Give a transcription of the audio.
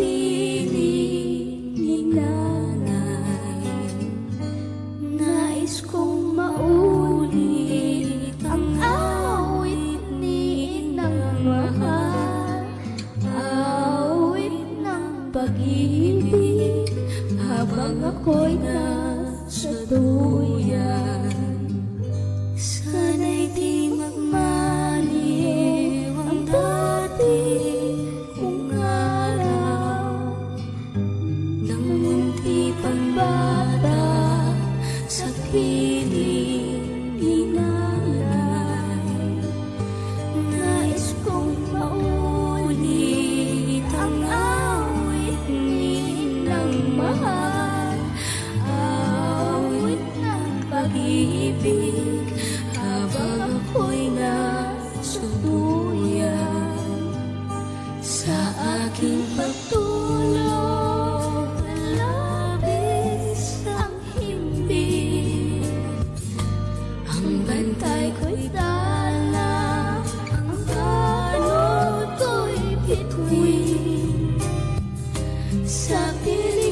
piling ni nanay. Nais kong maulit ang awit ni inang mahal, awit ng pag-ibig habang ako'y nasa duyan. Sana'y di magmaliw ang dati kong araw, nang munti pang bata sa piling ni nanay. Nais kong maulit ang awit ni inang mahal, awit ng pag-ibig habang ako'y nasa duyan. Sa aking pagtulog, labis ang himbing, ang bantay ko'y dala, ang tanod ko'y bituin. Sa piling